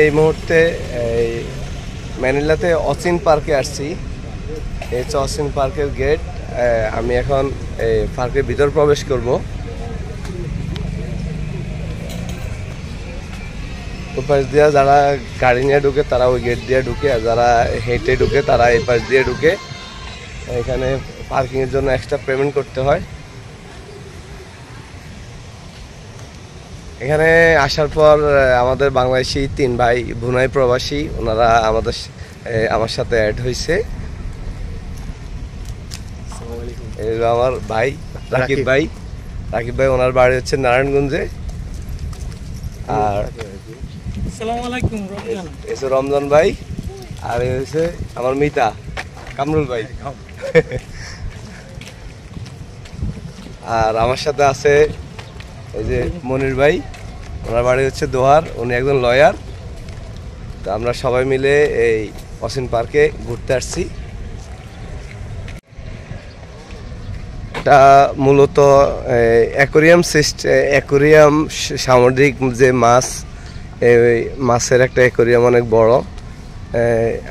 এই মুহূর্তে এই ম্যানিলাতে অচিন পার্কে আসছি। এই হচ্ছে অচিন পার্কের গেট। আমি এখন এই পার্কের ভিতর প্রবেশ করব। ওই পাশ দিয়ে যারা গাড়ি নিয়ে ঢুকে তারা ওই গেট দিয়ে ঢুকে, আর যারা হেঁটে ঢুকে তারা এই পাশ দিয়ে ঢুকে। এখানে পার্কিংয়ের জন্য এক্সট্রা পেমেন্ট করতে হয়। এখানে আসার পর আমাদের বাংলাদেশি 3 ভাই ভুনাই প্রবাসী, ওনারা আমার সাথে অ্যাড হয়েছে। আমার ভাই রাকিব ভাই, ওনার বাড়ি হচ্ছে নারায়ণগঞ্জে। আর রমজান ভাই, আর এই হচ্ছে আমার মিতা কামরুল ভাই। আর আমার সাথে আছে এই যে মনির ভাই, ওনার বাড়ি হচ্ছে দোহার, উনি একজন লয়ার। তো আমরা সবাই মিলে এই অচিন পার্কে ঘুরতে আসছি। এটা মূলত অ্যাকোরিয়াম, সামুদ্রিক যে মাছ, এই মাছের একটা অ্যাকোরিয়াম অনেক বড়।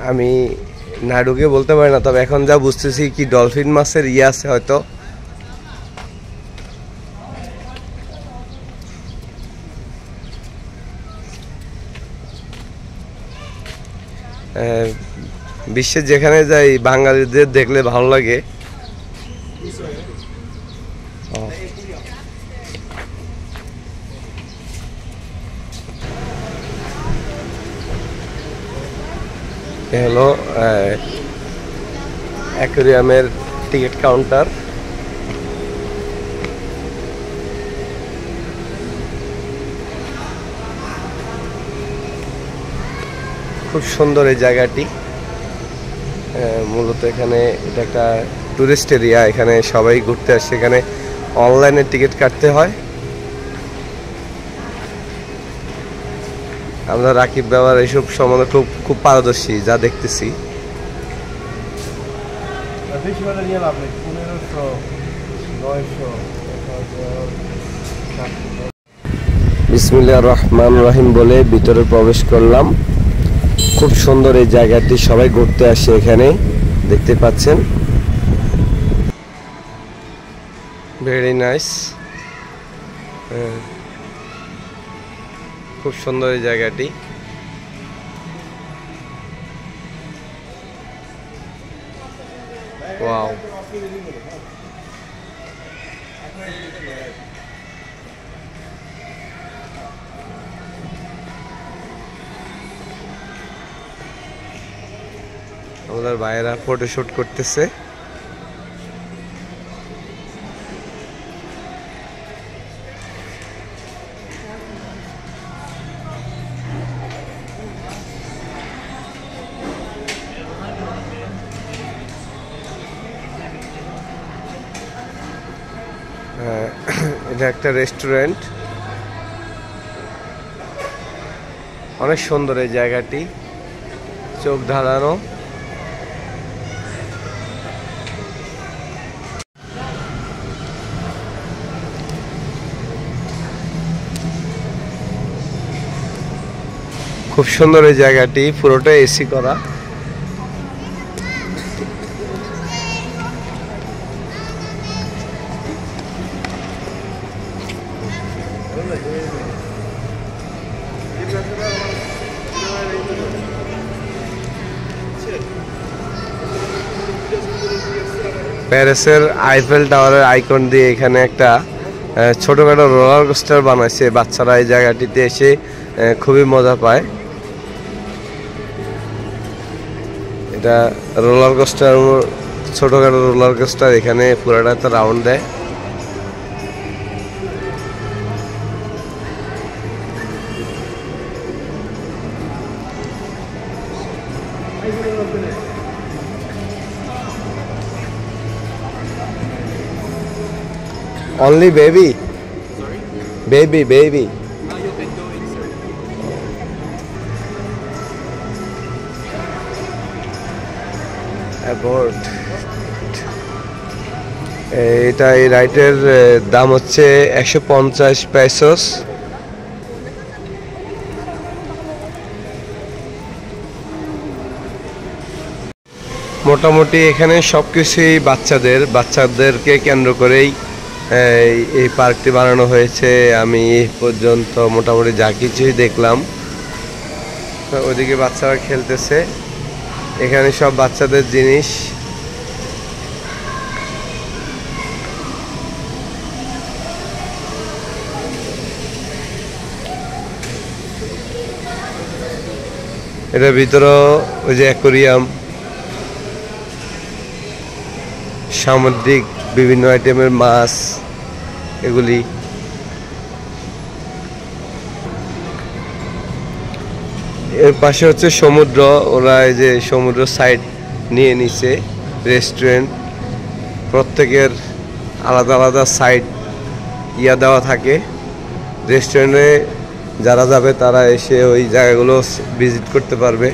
আমি না ঢুকে বলতে পারি না, তবে এখন যা বুঝতেছি কি ডলফিন মাছের আছে হয়তো। বিশ্বের যেখানে যাই বাঙালিদের দেখলে ভালো লাগে। হলো অ্যাকোরিয়ামের টিকিট কাউন্টার। খুব সুন্দর এই জায়গাটি। মূলত এখানে এটা একটা টুরিস্ট এরিয়া, এখানে সবাই ঘুরতে আসে। এখানে অনলাইনে টিকিট কাটতে হয়। আমরা রাকিব ব্যবহার এইসব সম্বন্ধে খুব পারদর্শী, যা দেখতেছি। বিসমিল্লাহির রহমানির রহিম বলে ভিতরে প্রবেশ করলাম। খুব সুন্দর এই জায়গাটি, সবাই ঘুরতে আসে এখানে, দেখতে পাচ্ছেন। ভেরি নাইস, খুব সুন্দর এই জায়গাটি। ওয়াও, আমাদের ভাইয়েরা ফটোশুট করতেছে। এটা একটা রেস্টুরেন্ট, অনেক সুন্দর এই জায়গাটি, চোখ ধাঁধানো। খুব সুন্দর এই জায়গাটি, পুরোটা এসি করা। প্যারিসের আইফেল টাওয়ারের আইকন দিয়ে এখানে একটা ছোটখাটো রোলার কোস্টার বানাইছে। বাচ্চারা এই জায়গাটিতে এসে খুবই মজা পায়। এটা রোলার কোস্টার, ছোটখাটো রোলার কোস্টার, এখানে পুরাটা একটা রাউন্ড দেয়। Only baby? Sorry? Baby. You can go inside. Abort. এটা এই রাইটের দাম হচ্ছে 150 পেসোস। মোটামুটি এখানে সবকিছুই বাচ্চাদেরকে কেন্দ্র করেই এই পার্কটি বানানো হয়েছে। আমি এই পর্যন্ত মোটামুটি যা কিছুই দেখলাম। ওদিকে বাচ্চারা খেলতেছে, এখানে সব বাচ্চাদের জিনিস। এটার ভিতরে ওই যে অ্যাকোরিয়াম, সামুদ্রিক বিভিন্ন আইটেমের মাছ, এগুলি। এর পাশে হচ্ছে সমুদ্র, ওরা এই যে সমুদ্র সাইড নিয়ে নিছে রেস্টুরেন্ট। প্রত্যেকের আলাদা আলাদা সাইড দেওয়া থাকে। রেস্টুরেন্টে যারা যাবে তারা এসে ওই জায়গাগুলো ভিজিট করতে পারবে।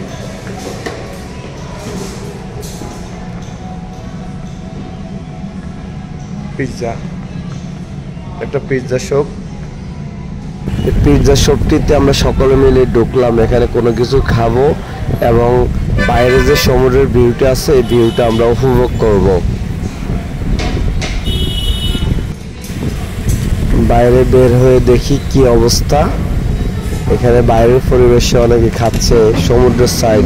পিৎজা, একটা পিৎজা শপ। এই পিৎজা শপটিতে আমরা সকলে মিলে ঢুকলাম, এখানে কোনো কিছু খাবো এবং বাইরে যে সমুদ্রের ভিউটা আছে এই ভিউটা আমরা উপভোগ করব। বাইরে বের হয়ে দেখি কি অবস্থা। এখানে বাইরের পরিবেশে অনেকে খাচ্ছে, সমুদ্রের সাইড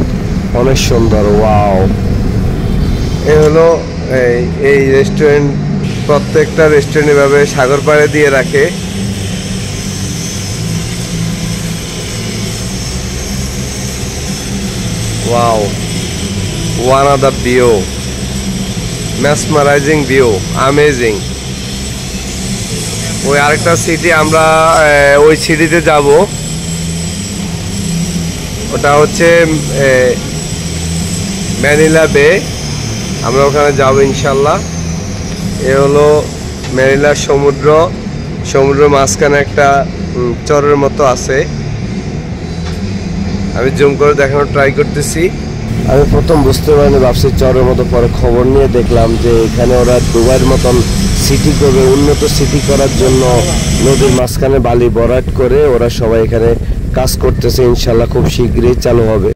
অনেক সুন্দর। ওয়াও, এ হলো এই রেস্টুরেন্ট। প্রত্যেকটা রেস্টুরেন্ট এভাবে সাগর পাড়ে দিয়ে রাখে। Wow, one of the view, mesmerising view, amazing. ওই আরেকটা সিটি, আমরা ওই সিটিতে যাব, ওটা হচ্ছে ম্যানিলা বে। আমরা ওখানে যাব ইনশাল্লাহ। এ হলো ম্যানিলা সমুদ্র মাঝখানে একটা চরের মতো আছে। আমি জুম করে দেখানোর ট্রাই করতেছি। আমি প্রথম বুঝতে পারিনি, ভাবছি চরের মতো, পরে খবর নিয়ে দেখলাম যে এখানে ওরা দুবাইয়ের মতন সিটি করবে। উন্নত সিটি করার জন্য নদীর মাঝখানে বালি ভরাট করে ওরা সবাই এখানে কাজ করতেছে। ইনশাল্লাহ খুব শীঘ্রই চালু হবে।